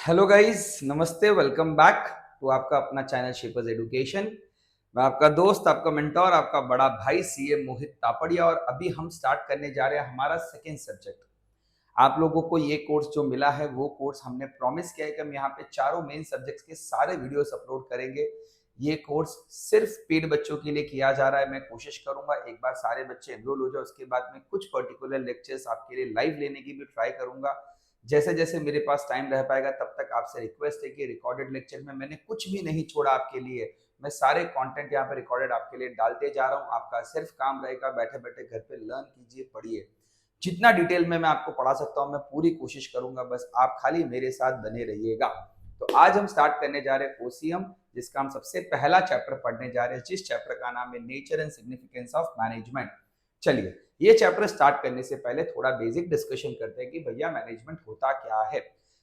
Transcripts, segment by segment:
Hello guys, नमस्ते। Welcome back to आपका अपना चैनल शेपर्स एजुकेशन। मैं आपका दोस्त, आपका मेंटोर, आपका बड़ा भाई सीए मोहित तापड़िया। और अभी हम स्टार्ट करने जा रहे हैं हमारा सेकेंड सब्जेक्ट। आप लोगों को ये कोर्स जो मिला है वो कोर्स हमने प्रॉमिस किया है कि हम यहाँ पे चारों मेन सब्जेक्ट्स के सारे वीडियोस अपलोड करेंगे। ये कोर्स सिर्फ पेड बच्चों के लिए किया जा रहा है। मैं कोशिश करूंगा एक बार सारे बच्चे एनरोल हो जाए, उसके बाद में कुछ पर्टिकुलर लेक्चर्स आपके लिए लाइव लेने की भी ट्राई करूंगा। जैसे जैसे मेरे पास टाइम रह पाएगा तब तक आपसे रिक्वेस्ट है कि रिकॉर्डेड लेक्चर में मैंने कुछ भी नहीं छोड़ा आपके लिए। मैं सारे कंटेंट यहाँ पे रिकॉर्डेड आपके लिए डालते जा रहा हूँ। आपका सिर्फ काम रहेगा बैठे बैठे घर पे लर्न कीजिए, पढ़िए। जितना डिटेल में मैं आपको पढ़ा सकता हूँ मैं पूरी कोशिश करूंगा, बस आप खाली मेरे साथ बने रहिएगा। तो आज हम स्टार्ट करने जा रहे हैं ओसीएम, जिसका हम सबसे पहला चैप्टर पढ़ने जा रहे हैं, जिस चैप्टर का नाम है nature and significance of management. चलिए, ये चैप्टर स्टार्ट करने से पहले थोड़ा बेसिक डिस्कशन करते हैं कि भैया मैनेजमेंट होता क्या है।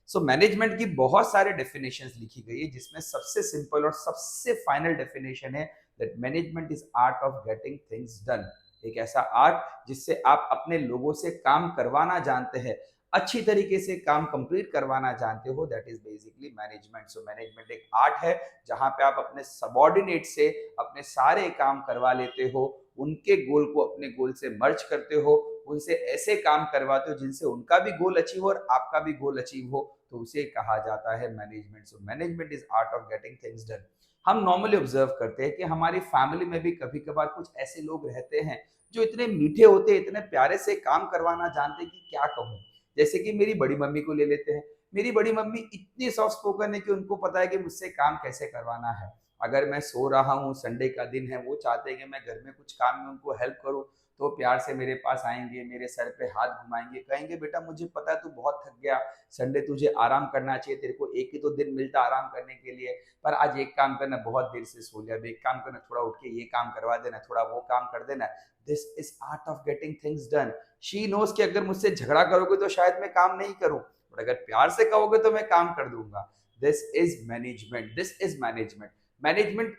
सो मैनेजमेंट की बहुत सारे डेफिनेशंस लिखी गई है, जिसमें सबसे सिंपल और सबसे फाइनल डेफिनेशन है that management is art of getting things done. एक ऐसा आर्ट जिससे आप अपने लोगों से काम करवाना जानते हैं, अच्छी तरीके से काम कंप्लीट करवाना जानते हो, that is basically management. So management एक आर्ट है जहां पे आप अपने सबॉर्डिनेट से अपने सारे काम करवा लेते हो, उनके गोल को अपने गोल से मर्ज करते हो, उनसे ऐसे काम करवाते हो जिनसे उनका भी गोल अचीव हो और आपका भी गोल अचीव हो, तो उसे कहा जाता है management. So management is art of getting things done. हम नॉर्मली ऑब्जर्व करते हैं कि हमारी फैमिली में भी कभी कभार कुछ ऐसे लोग रहते हैं जो इतने मीठे होते हैं, इतने प्यारे से काम करवाना जानते हैं कि क्या कहूँ। जैसे कि मेरी बड़ी मम्मी को ले लेते हैं। मेरी बड़ी मम्मी इतनी सॉफ्ट स्पोकन है कि उनको पता है कि मुझसे काम कैसे करवाना है। अगर मैं सो रहा हूँ, संडे का दिन है, वो चाहते हैं कि मैं घर में कुछ काम में उनको हेल्प करूँ, तो प्यार से मेरे पास आएंगे, मेरे सर पे हाथ घुमाएंगे, कहेंगे बेटा मुझे पता है तू बहुत थक गया, संडे तुझे आराम करना चाहिए, तेरे को एक ही तो दिन मिलता आराम करने के लिए, पर आज एक काम करना, बहुत देर से सो लिया, एक काम करना, थोड़ा उठ के ये काम करवा देना, थोड़ा वो काम कर देना। This is art of getting things done. She knows कि अगर मुझसे झगड़ा करोगे तो शायद मैं काम नहीं करूं, बट अगर प्यार से कहोगे तो मैं काम कर दूंगा। This is management, this is management. Management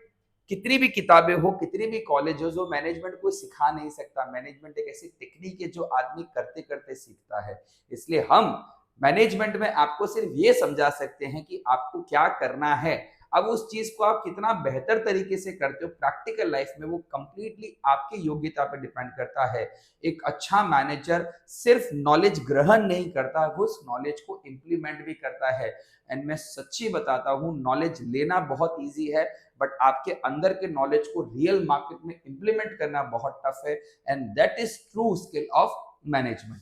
कितनी भी किताबें हो, कितनी भी कॉलेजेस हो, मैनेजमेंट को सिखा नहीं सकता। मैनेजमेंट एक ऐसी टेक्निक है जो आदमी करते करते सीखता है। इसलिए हम मैनेजमेंट में आपको सिर्फ ये समझा सकते हैं कि आपको क्या करना है। अब उस चीज को आप कितना बेहतर तरीके से करते हो प्रैक्टिकल लाइफ में, वो कंप्लीटली आपकी योग्यता पर डिपेंड करता है। एक अच्छा मैनेजर सिर्फ नॉलेज ग्रहण नहीं करता, वो उस नॉलेज को इंप्लीमेंट भी करता है। एंड मैं सच्ची बताता हूँ, नॉलेज लेना बहुत ईजी है, बट आपके अंदर के नॉलेज को रियल मार्केट में इंप्लीमेंट करना बहुत टफ है। And that is true skill of management.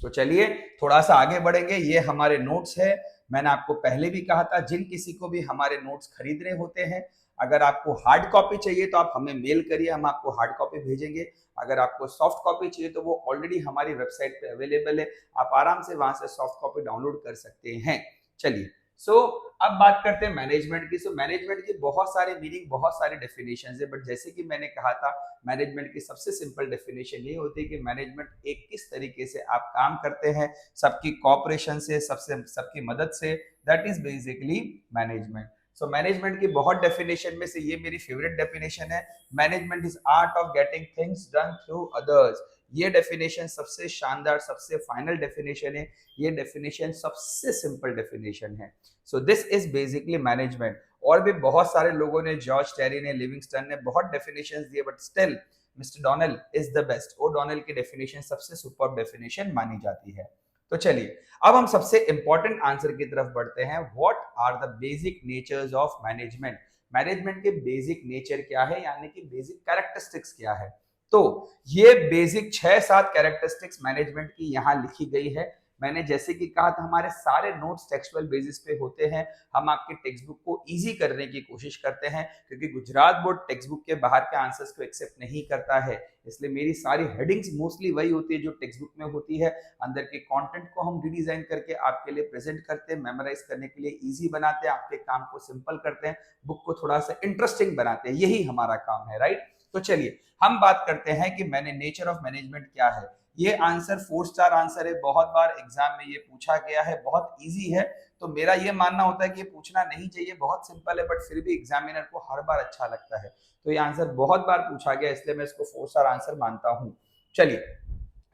तो चलिए थोड़ा सा आगे बढ़ेंगे। ये हमारे नोट्स है। मैंने आपको पहले भी कहा था, जिन किसी को भी हमारे नोट्स खरीदने होते हैं, अगर आपको हार्ड कॉपी चाहिए तो आप हमें मेल करिए, हम आपको हार्ड कॉपी भेजेंगे। अगर आपको सॉफ्ट कॉपी चाहिए तो वो ऑलरेडी हमारी वेबसाइट पे अवेलेबल है, आप आराम से वहां से सॉफ्ट कॉपी डाउनलोड कर सकते हैं। चलिए, सो अब बात करते हैं मैनेजमेंट की। मैनेजमेंट की बहुत सारे मीनिंग, बहुत सारे डेफिनेशन है, बट जैसे कि मैंने कहा था, मैनेजमेंट की सबसे सिंपल डेफिनेशन ये होती है कि मैनेजमेंट एक किस तरीके से आप काम करते हैं, सबकी कॉपरेशन से, सबसे सबकी मदद से, that is basically management. So management की बहुत डेफिनेशन में से ये मेरी फेवरेट डेफिनेशन है, management is art of getting things done through others. ये डेफिनेशन सबसे शानदार, सबसे फाइनल डेफिनेशन है। ये डेफिनेशन सबसे सिंपल डेफिनेशन है। So this is basically management. और भी बहुत सारे लोगों ने, जॉर्ज टेरी ने, लिविंगस्टन ने बहुत डेफिनेशंस दिए, but still mister Donnell is the best. O'Donnell की डेफिनेशन सबसे सुपर डेफिनेशन मानी जाती है। तो चलिए, अब हम सबसे इंपॉर्टेंट आंसर की तरफ बढ़ते हैं। What are the basic natures of management. Management के बेसिक नेचर क्या है, यानी कि बेसिक कैरेक्टरिस्टिक्स क्या है। तो ये बेसिक 6-7 कैरेक्टरिस्टिक्स मैनेजमेंट की यहां लिखी गई है। मैंने जैसे कि कहा था, हमारे सारे नोट्स टेक्सचुअल बेसिस पे होते हैं। हम आपके टेक्स्ट बुक को इजी करने की कोशिश करते हैं, क्योंकि गुजरात बोर्ड टेक्स्ट बुक के बाहर के आंसर्स को एक्सेप्ट नहीं करता है। इसलिए मेरी सारी हेडिंग्स मोस्टली वही होती है जो टेक्स्ट बुक में होती है। अंदर के कंटेंट को हम रिडिजाइन करके आपके लिए प्रेजेंट करते हैं, मेमोराइज करने के लिए इजी बनाते हैं, आपके काम को सिंपल करते हैं, बुक को थोड़ा सा इंटरेस्टिंग बनाते हैं। यही हमारा काम है, राइट। तो चलिए हम बात करते हैं कि मैंने नेचर ऑफ मैनेजमेंट क्या है। ये आंसर 4 स्टार आंसर है, बहुत बार एग्जाम में ये पूछा गया है, बहुत इजी है। तो मेरा ये मानना होता है कि ये पूछना नहीं चाहिए, बहुत सिंपल है, बट फिर भी एग्जामिनर को हर बार अच्छा लगता है। तो ये आंसर बहुत बार पूछा गया, इसलिए मैं इसको 4 स्टार आंसर मानता हूं। चलिए,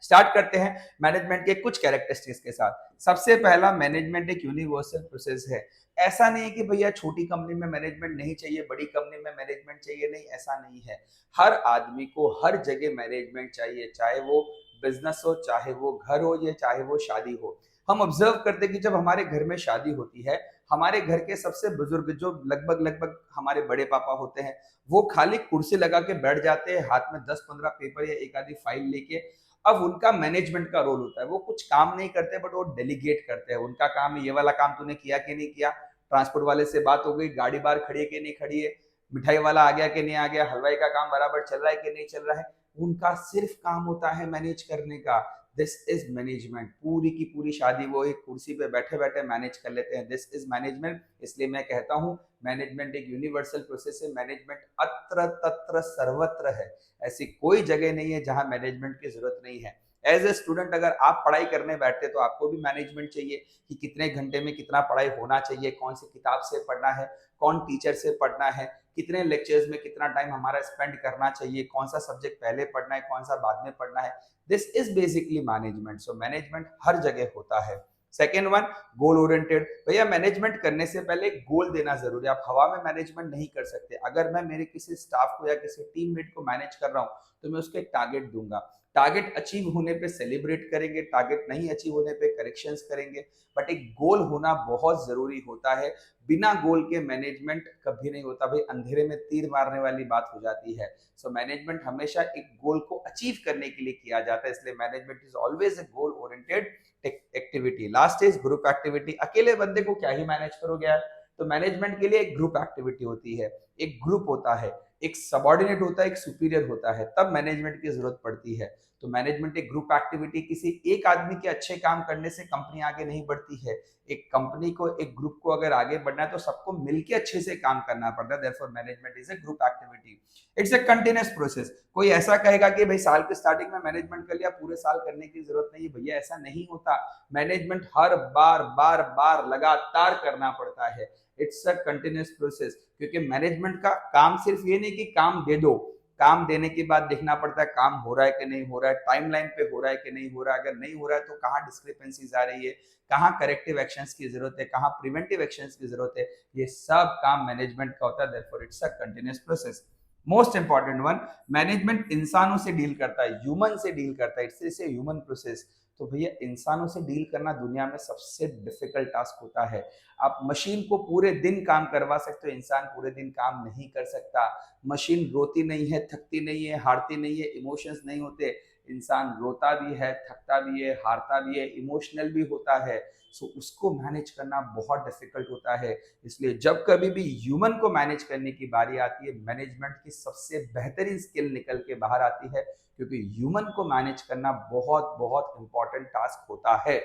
स्टार्ट करते हैं मैनेजमेंट के कुछ कैरेक्टरिस्टिक्स के साथ। सबसे पहला, मैनेजमेंट एक यूनिवर्सल प्रोसेस है। ऐसा नहीं है कि भैया छोटी कंपनी में मैनेजमेंट नहीं चाहिए, बड़ी कंपनी में मैनेजमेंट चाहिए, नहीं, ऐसा नहीं है। हर आदमी को हर जगह मैनेजमेंट चाहिए, चाहे वो बिजनेस हो, चाहे वो घर हो, या चाहे वो शादी हो। हम ऑब्जर्व करते हैं कि जब हमारे घर में शादी होती है, हमारे घर के सबसे बुजुर्ग जो लगभग लगभग हमारे बड़े पापा होते हैं, वो खाली कुर्सी लगा के बैठ जाते हैं, हाथ में 10-15 पेपर या एक आधी फाइल लेके। अब उनका मैनेजमेंट का रोल होता है, वो कुछ काम नहीं करते बट वो डेलीगेट करते हैं। उनका काम है, ये वाला काम तूने किया कि नहीं किया, ट्रांसपोर्ट वाले से बात हो गई, गाड़ी बाहर खड़ी है कि नहीं खड़ी है, मिठाई वाला आ गया कि नहीं आ गया, हलवाई का काम बराबर चल रहा है कि नहीं चल रहा है। उनका सिर्फ काम होता है मैनेज करने का। This is management. पूरी की पूरी शादी वो एक कुर्सी पे बैठे बैठे मैनेज कर लेते हैं। This is management. इसलिए मैं कहता हूं मैनेजमेंट एक यूनिवर्सल प्रोसेस है। मैनेजमेंट अत्र तत्र सर्वत्र है। ऐसी कोई जगह नहीं है जहां मैनेजमेंट की जरूरत नहीं है। एज ए स्टूडेंट अगर आप पढ़ाई करने बैठते तो आपको भी मैनेजमेंट चाहिए कि कितने घंटे में कितना पढ़ाई होना चाहिए, कौन सी किताब से पढ़ना है, कौन टीचर से पढ़ना है, कितने लेक्चर्स में कितना टाइम हमारा स्पेंड करना चाहिए, कौन सा सब्जेक्ट पहले पढ़ना है, कौन सा बाद में पढ़ना है। This is basically management. So management हर जगह होता है। Second one, goal oriented. भैया मैनेजमेंट करने से पहले एक गोल देना जरूरी है। आप हवा में मैनेजमेंट नहीं कर सकते। अगर मैं मेरे किसी स्टाफ को या किसी टीममेट को मैनेज कर रहा हूं तो मैं उसको एक टारगेट दूंगा। टारगेट अचीव होने पे सेलिब्रेट करेंगे, टारगेट नहीं अचीव होने पे करेक्शंस करेंगे, बट एक गोल होना बहुत जरूरी होता है। बिना गोल के मैनेजमेंट कभी नहीं होता। भाई अंधेरे में तीर मारने वाली बात हो जाती है। सो मैनेजमेंट हमेशा एक गोल को अचीव करने के लिए किया जाता है। इसलिए management is always a goal oriented activity. Last is group activity. अकेले बंदे को क्या ही मैनेज करोगे यार। तो मैनेजमेंट के लिए एक ग्रुप एक्टिविटी होती है, एक ग्रुप होता है, एक सबऑर्डिनेट होता है, एक सुपीरियर होता है, तब मैनेजमेंट की जरूरत पड़ती है। तो मैनेजमेंट एक ग्रुप एक्टिविटी। किसी एक आदमी के अच्छे काम करने से कंपनी आगे नहीं बढ़ती है। एक कंपनी को, एक ग्रुप को अगर आगे बढ़ना है तो सबको मिलकर अच्छे से काम करना पड़ता है। Therefore management is a group activity. It's a continuous process. कोई ऐसा कहेगा कि भाई साल के स्टार्टिंग में मैनेजमेंट कर लिया, पूरे साल करने की जरूरत नहीं है। भैया ऐसा नहीं होता। मैनेजमेंट हर बार बार बार लगातार करना पड़ता है। It's a continuous process. क्योंकि मैनेजमेंट का काम सिर्फ ये नहीं कि काम दे दो, काम देने के बाद देखना पड़ता है काम हो रहा है कि नहीं हो रहा है, टाइमलाइन पे हो रहा है कि नहीं हो रहा है। अगर नहीं हो रहा है तो कहाँ डिस्क्रिपेंसीज आ रही है, कहाँ करेक्टिव एक्शंस की जरूरत है, कहाँ प्रिवेंटिव एक्शंस की जरूरत है। ये सब काम मैनेजमेंट का होता है। Therefore it's a continuous process. Most important one, management इंसानों से डील करता है, ह्यूमन से डील करता है। It's a human process. तो भैया इंसानों से डील करना दुनिया में सबसे डिफिकल्ट टास्क होता है। आप मशीन को पूरे दिन काम करवा सकते हो, इंसान पूरे दिन काम नहीं कर सकता। मशीन रोती नहीं है, थकती नहीं है, हारती नहीं है, इमोशंस नहीं होते। इंसान रोता भी है, थकता भी है, हारता भी है, इमोशनल भी होता है। सो उसको मैनेज करना बहुत डिफिकल्ट होता है। इसलिए जब कभी भी ह्यूमन को मैनेज करने की बारी आती है, मैनेजमेंट की सबसे बेहतरीन स्किल निकल के बाहर आती है। क्योंकि ह्यूमन को मैनेज करना बहुत बहुत इंपॉर्टेंट टास्क होता है।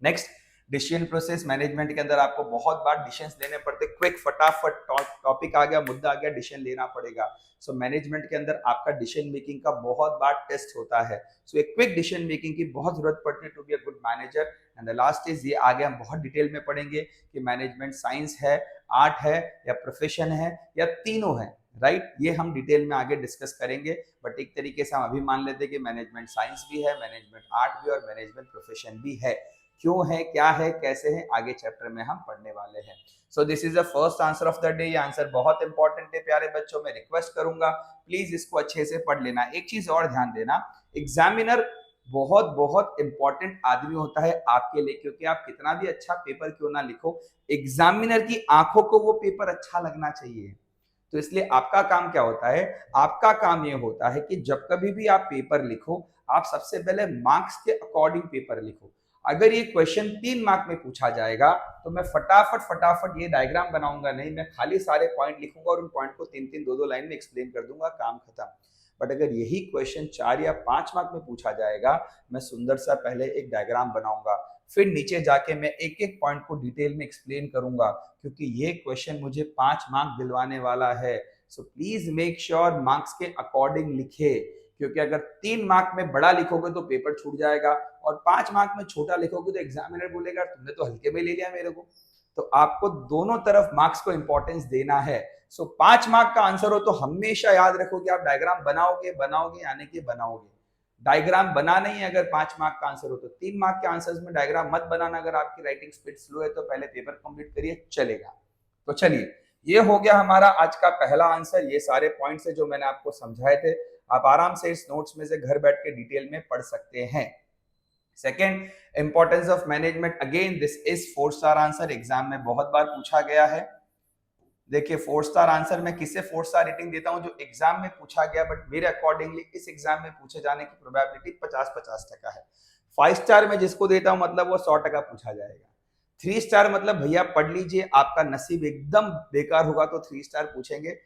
Next, decision process. मैनेजमेंट के अंदर आपको बहुत बार डिसीजंस लेने पड़ते, क्विक फटाफट टॉपिक आ गया, मुद्दा आ गया, डिसीजन लेना पड़ेगा। सो मैनेजमेंट के अंदर आपका डिसीजन मेकिंग का बहुत बार टेस्ट होता है। सो एक क्विक डिसीजन मेकिंग की बहुत जरूरत पड़ती है to be a good manager. And the last is, ये आगे हम बहुत डिटेल में पढ़ेंगे कि मैनेजमेंट साइंस है, आर्ट है, या प्रोफेशन है, या तीनों है। राइट, ये हम डिटेल में आगे डिस्कस करेंगे। बट एक तरीके से हम अभी मान लेते हैं कि मैनेजमेंट साइंस भी है, मैनेजमेंट आर्ट भी, और मैनेजमेंट प्रोफेशन भी है। क्यों है, क्या है, कैसे है, आगे चैप्टर में हम पढ़ने वाले हैं। So this is the first answer of the day. ये आंसर बहुत इंपॉर्टेंट है प्यारे बच्चों। मैं रिक्वेस्ट करूंगा प्लीज इसको अच्छे से पढ़ लेना। एक चीज और ध्यान देना, एग्जामिनर बहुत बहुत इंपॉर्टेंट आदमी होता है आपके लिए। क्योंकि आप कितना भी अच्छा पेपर क्यों ना लिखो, एग्जामिनर की आंखों को वो पेपर अच्छा लगना चाहिए। तो इसलिए आपका काम क्या होता है, आपका काम ये होता है कि जब कभी भी आप पेपर लिखो, आप सबसे पहले मार्क्स के अकॉर्डिंग पेपर लिखो। अगर ये क्वेश्चन 3 मार्क में पूछा जाएगा तो मैं फटाफट फटाफट ये डायग्राम बनाऊंगा नहीं, मैं खाली सारे पॉइंट लिखूंगा और उन पॉइंट को 3-3 2-2 लाइन में एक्सप्लेन कर दूंगा, काम खत्म। बट अगर यही क्वेश्चन 4 या 5 मार्क में पूछा जाएगा, मैं सुंदर सा पहले एक डायग्राम बनाऊंगा, फिर नीचे जाके मैं एक एक पॉइंट को डिटेल में एक्सप्लेन करूंगा। क्योंकि ये क्वेश्चन मुझे 5 मार्क दिलवाने वाला है। So please make sure marks के अकॉर्डिंग लिखे। क्योंकि अगर 3 मार्क में बड़ा लिखोगे तो पेपर छूट जाएगा, और 5 मार्क में छोटा लिखोगे तो एग्जामिनर बोलेगा तुमने तो हल्के में ले लिया मेरे को। तो आपको दोनों तरफ मार्क्स को इंपॉर्टेंस देना है। सो 5 मार्क का आंसर हो तो हमेशा याद रखो कि आप डायग्राम बनाओगे बनाओगे यानी कि बनाओगे। डायग्राम बना नहीं है, अगर 5 मार्क का आंसर हो तो 3 मार्क के आंसर्स में डायग्राम मत बनाना। अगर आपकी राइटिंग स्पीड स्लो है तो पहले पेपर कंप्लीट करिए, चलेगा। तो चलिए, ये हो गया हमारा आज का पहला आंसर। ये सारे पॉइंट्स है जो मैंने आपको समझाए थे, आप आराम से इस नोट्स में से घर बैठ के डिटेल में पढ़ सकते हैं। Second, importance of management, again this is 4 star answer, exam में बहुत बार पूछा गया है। देखिए 4 स्टार आंसर मैं किसे 4 स्टार रेटिंग देता हूं, जो एग्जाम में पूछा गया, बट मेरे अकॉर्डिंगली इस एग्जाम में पूछे जाने की प्रोबेबिलिटी 50-50% है। 5 स्टार में जिसको देता हूं मतलब वो 100% पूछा जाएगा। 3 स्टार मतलब भैया पढ़ लीजिए, आपका नसीब एकदम बेकार होगा तो 3 स्टार पूछेंगे,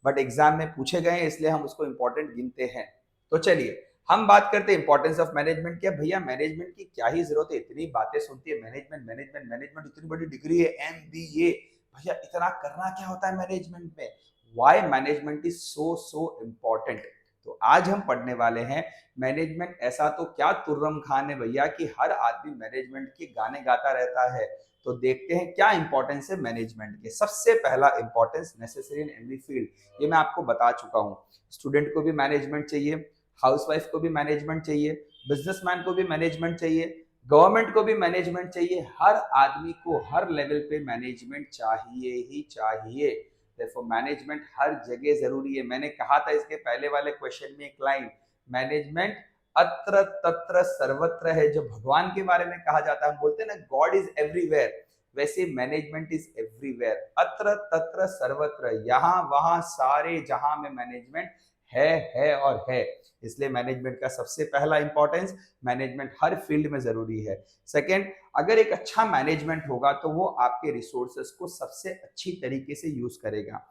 बट एग्जाम में पूछे गए इसलिए हम उसको इंपॉर्टेंट गिनते हैं। तो चलिए हम बात करते हैं इंपॉर्टेंस ऑफ मैनेजमेंट की। भैया मैनेजमेंट की क्या ही जरूरत है, इतनी बातें सुनती है मैनेजमेंट मैनेजमेंट मैनेजमेंट, इतनी बड़ी डिग्री है MBA, भैया इतना करना क्या होता है मैनेजमेंट में? Why management is so so important. तो आज हम पढ़ने वाले हैं मैनेजमेंट ऐसा तो क्या तुर्रम खान है भैया कि हर आदमी मैनेजमेंट के गाने गाता रहता है। तो देखते हैं क्या इंपॉर्टेंस है मैनेजमेंट के। सबसे पहला importance, necessary in every field, ये मैं आपको बता चुका हूँ। स्टूडेंट को भी मैनेजमेंट चाहिए, हाउसवाइफ को भी मैनेजमेंट चाहिए, बिजनेसमैन को भी मैनेजमेंट चाहिए, गवर्नमेंट को भी मैनेजमेंट चाहिए, हर आदमी को हर लेवल पे मैनेजमेंट चाहिए ही चाहिए। देखो मैनेजमेंट हर जगह जरूरी है। मैंने कहा था इसके पहले वाले क्वेश्चन में एक लाइन, मैनेजमेंट अत्र तत्र सर्वत्र है। जो भगवान के बारे में कहा जाता है, हम बोलते हैं ना गॉड इज एवरीवेयर, वैसे मैनेजमेंट इज एवरीवेयर, अत्र तत्र सर्वत्र, यहाँ वहां सारे जहां में मैनेजमेंट है और है। इसलिए मैनेजमेंट का सबसे पहला इंपॉर्टेंस, मैनेजमेंट हर फील्ड में जरूरी है। सेकंड, अगर एक अच्छा मैनेजमेंट होगा तो वो आपके रिसोर्सेस को सबसे अच्छी तरीके से यूज करेगा।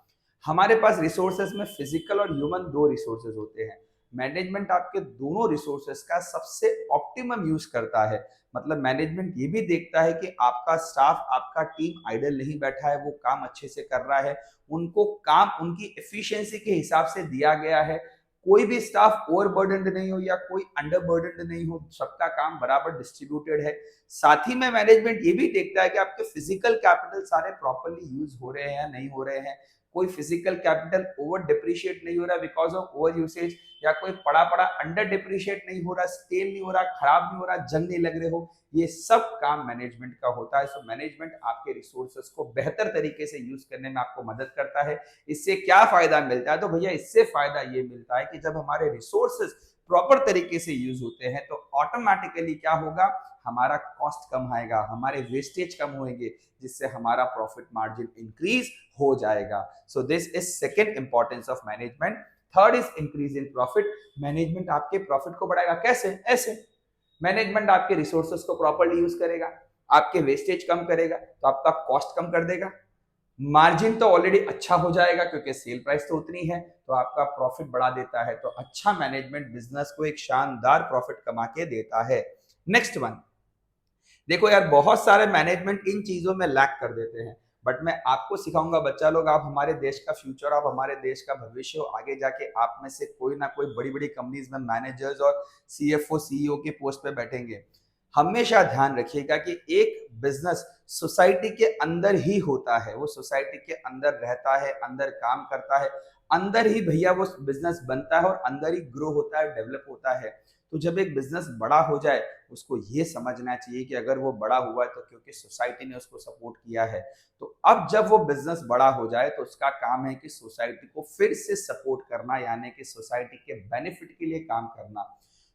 हमारे पास रिसोर्सेस में फिजिकल और ह्यूमन दो रिसोर्सेस होते हैं। मैनेजमेंट आपके दोनों रिसोर्सेस का सबसे ऑप्टिमम यूज करता है। मतलब मैनेजमेंट ये भी देखता है कि आपका स्टाफ, आपका टीम आइडल नहीं बैठा है, वो काम अच्छे से कर रहा है, उनको काम उनकी एफिशिएंसी के हिसाब से दिया गया है, कोई भी स्टाफ ओवरबर्डन्ड नहीं हो या कोई अंडरबर्डन्ड नहीं हो, सबका काम बराबर डिस्ट्रीब्यूटेड है। साथ ही में मैनेजमेंट ये भी देखता है कि आपके फिजिकल कैपिटल सारे प्रॉपर्ली यूज हो रहे हैं या नहीं हो रहे हैं, कोई फिजिकल कैपिटल ओवर डिप्रिशिएट नहीं हो रहा बिकॉज ऑफ ओवर यूसेज, या कोई पड़ा पड़ा अंडर डिप्रिशिएट नहीं हो रहा, स्टेल नहीं हो रहा, खराब नहीं हो रहा, जंग नहीं लग रहे हो। ये सब काम मैनेजमेंट का होता है। सो मैनेजमेंट आपके रिसोर्सेस को बेहतर तरीके से यूज करने में आपको मदद करता है। इससे क्या फायदा मिलता है? तो भैया इससे फायदा ये मिलता है कि जब हमारे रिसोर्सेस प्रॉपर तरीके से यूज होते हैं तो ऑटोमेटिकली क्या होगा, हमारा कॉस्ट कम आएगा, हमारे वेस्टेज कम होंगे, जिससे हमारा प्रॉफिट मार्जिन इंक्रीज हो जाएगा। So this is second importance of management. Third is increase in profit. Management आपके प्रॉफिट को बढ़ाएगा। कैसे? ऐसे, मैनेजमेंट आपके रिसोर्सेस को प्रॉपर्ली यूज करेगा, आपके वेस्टेज कम करेगा तो आपका कॉस्ट कम कर देगा, मार्जिन तो ऑलरेडी अच्छा हो जाएगा क्योंकि सेल प्राइस तो उतनी है, तो आपका प्रॉफिट बढ़ा देता है। तो अच्छा मैनेजमेंट बिजनेस को एक शानदार प्रॉफिट कमा के देता है। नेक्स्ट वन, देखो यार बहुत सारे मैनेजमेंट इन चीजों में लैक कर देते हैं, बट मैं आपको सिखाऊंगा बच्चा लोग, आप हमारे देश का फ्यूचर, आप हमारे देश का भविष्य हो। आगे जाके आप में से कोई ना कोई बड़ी बड़ी कंपनीज में मैनेजर्स और CFO CEO के पोस्ट पे बैठेंगे। हमेशा ध्यान रखिएगा कि एक बिजनेस सोसाइटी के अंदर ही होता है, वो सोसाइटी के अंदर रहता है, अंदर काम करता है, अंदर ही भैया वो बिजनेस बनता है और अंदर ही ग्रो होता है, डेवलप होता है। तो जब एक बिजनेस बड़ा हो जाए उसको ये समझना चाहिए कि अगर वो बड़ा हुआ है तो क्योंकि सोसाइटी ने उसको सपोर्ट किया है। तो अब जब वो बिजनेस बड़ा हो जाए तो उसका काम है कि सोसाइटी को फिर से सपोर्ट करना, यानी कि सोसाइटी के बेनिफिट के लिए काम करना।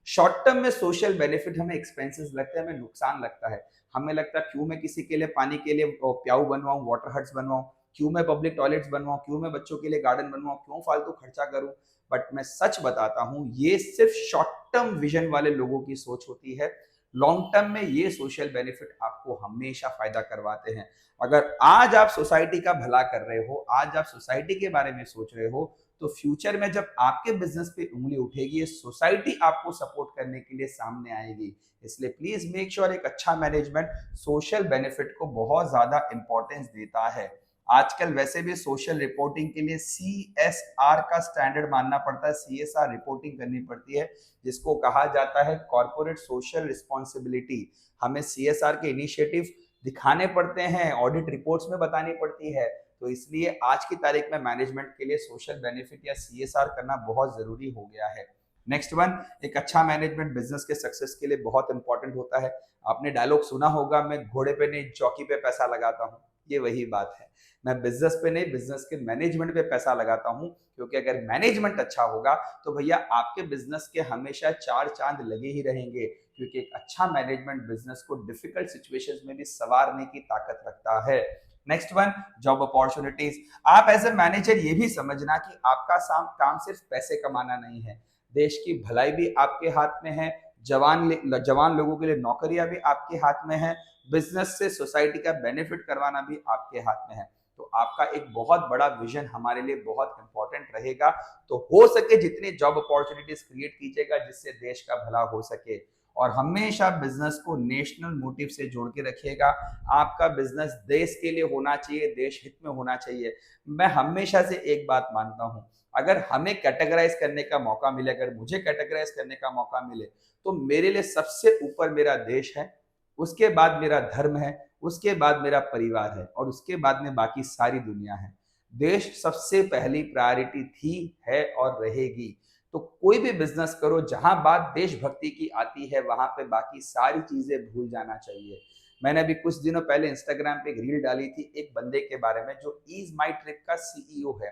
शॉर्ट टर्म में सोशल बेनिफिट हमें एक्सपेंसेस लगते हैं, हमें नुकसान लगता है, हमें लगता है क्यों मैं किसी के लिए पानी के लिए प्याऊ बनवाऊं, वाटर हट्स बनवाऊं, क्यों मैं पब्लिक टॉयलेट्स बनवाऊं, क्यों मैं बच्चों के लिए गार्डन बनवाऊं, क्यों फालतू खर्चा करूं। बट मैं सच बताता हूं, ये सिर्फ शॉर्ट टर्म विजन वाले लोगों की सोच होती है। लॉन्ग टर्म में ये सोशल बेनिफिट आपको हमेशा फायदा करवाते हैं। अगर आज आप सोसाइटी का भला कर रहे हो, आज आप सोसाइटी के बारे में सोच रहे हो, तो फ्यूचर में जब आपके बिजनेस पे उंगली उठेगी, ये सोसाइटी आपको सपोर्ट करने के लिए सामने आएगी। इसलिए प्लीज मेक श्योर एक अच्छा मैनेजमेंट सोशल बेनिफिट को बहुत ज्यादा इंपॉर्टेंस देता है। आजकल वैसे भी सोशल रिपोर्टिंग के लिए CSR का स्टैंडर्ड मानना पड़ता है, CSR रिपोर्टिंग करनी पड़ती है, जिसको कहा जाता है कॉर्पोरेट सोशल रिस्पॉन्सिबिलिटी। हमें CSR के इनिशिएटिव दिखाने पड़ते हैं, ऑडिट रिपोर्ट्स में बतानी पड़ती है। तो इसलिए आज की तारीख में मैनेजमेंट के लिए सोशल बेनिफिट या CSR करना बहुत जरूरी हो गया है। नेक्स्ट वन, एक अच्छा मैनेजमेंट बिजनेस के सक्सेस के लिए बहुत इंपॉर्टेंट होता है। आपने डायलॉग सुना होगा, मैं घोड़े पे नहीं चौकी पे पैसा लगाता हूँ। ये वही बात है, मैं बिजनेस पे नहीं बिजनेस के मैनेजमेंट पे पैसा लगाता हूँ, क्योंकि अगर मैनेजमेंट अच्छा होगा तो भैया आपके बिजनेस के हमेशा चार चांद लगे ही रहेंगे, क्योंकि एक अच्छा मैनेजमेंट बिजनेस को डिफिकल्ट सिचुएशंस में भी संवारने की ताकत रखता है। Next one, job opportunities. आप एज ए मैनेजर ये भी समझना कि आपका काम सिर्फ पैसे कमाना नहीं है, देश की भलाई भी आपके हाथ में है, जवान लोगों के लिए नौकरियां भी आपके हाथ में है, बिजनेस से सोसाइटी का बेनिफिट करवाना भी आपके हाथ में है। तो आपका एक बहुत बड़ा विजन हमारे लिए बहुत इंपॉर्टेंट रहेगा। तो हो सके जितनी जॉब अपॉर्चुनिटीज क्रिएट कीजिएगा जिससे देश का भला हो सके, और हमेशा बिजनेस को नेशनल मोटिव से जोड़ के रखिएगा। आपका बिजनेस देश के लिए होना चाहिए, देश हित में होना चाहिए। मैं हमेशा से एक बात मानता हूं, अगर हमें कैटेगराइज करने का मौका मिले, अगर मुझे कैटेगराइज करने का मौका मिले, तो मेरे लिए सबसे ऊपर मेरा देश है, उसके बाद मेरा धर्म है, उसके बाद मेरा परिवार है, और उसके बाद में बाकी सारी दुनिया है। देश सबसे पहली प्रायोरिटी थी, है और रहेगी। तो कोई भी बिजनेस करो, जहां बात देशभक्ति की आती है वहां पे बाकी सारी चीजें भूल जाना चाहिए। मैंने अभी कुछ दिनों पहले इंस्टाग्राम पे एक रील डाली थी एक बंदे के बारे में जो ईज माई ट्रिप का सीईओ है।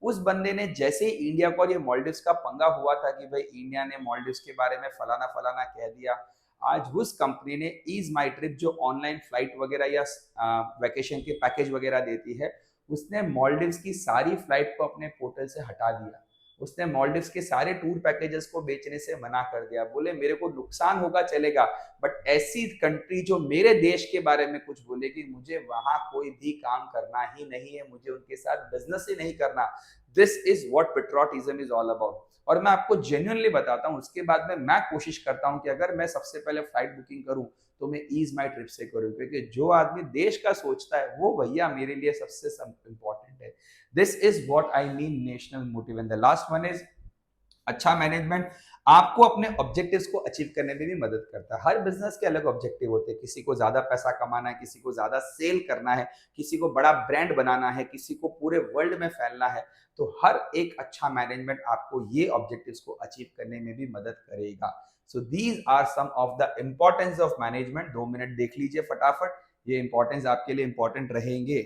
उस बंदे ने जैसे ही इंडिया को और ये मॉलडीव्स का पंगा हुआ था कि भाई इंडिया ने मॉलडीव्स के बारे में फलाना फलाना कह दिया, आज उस कंपनी ने ईज माई ट्रिप जो ऑनलाइन फ्लाइट वगैरह या वैकेशन के पैकेज वगैरह देती है, उसने मॉलडीव्स की सारी फ्लाइट को अपने पोर्टल से हटा दिया। उसने मॉलडीव्स के सारे टूर पैकेजेस को बेचने से मना कर दिया। बोले मेरे को नुकसान होगा चलेगा, बट ऐसी कंट्री जो मेरे देश के बारे में कुछ बोलेगी मुझे वहां कोई भी काम करना ही नहीं है, मुझे उनके साथ बिजनेस ही नहीं करना। This is what patriotism is all about. और मैं आपको जेन्युइनली बताता हूँ, उसके बाद में मैं कोशिश करता हूँ कि अगर मैं सबसे पहले फ्लाइट बुकिंग करूँ तो मैं ईज माई ट्रिप से करूँ, क्योंकि जो आदमी देश का सोचता है वो भैया मेरे लिए सबसे इंपॉर्टेंट है। This is what I mean national motive. And the last one is अच्छा मैनेजमेंट आपको अपने ऑब्जेक्टिव्स को अचीव करने में भी मदद करता है। हर बिजनेस के अलग ऑब्जेक्टिव होते हैं, किसी को ज्यादा पैसा कमाना है, किसी को ज्यादा सेल करना है, किसी को बड़ा ब्रांड बनाना है, किसी को पूरे वर्ल्ड में फैलना है। तो हर एक अच्छा मैनेजमेंट आपको ये ऑब्जेक्टिव्स को अचीव करने में भी मदद करेगा। So these are some of the importance of management. 2 minute देख लीजिए फटाफट, ये इंपॉर्टेंस आपके लिए इंपॉर्टेंट रहेंगे।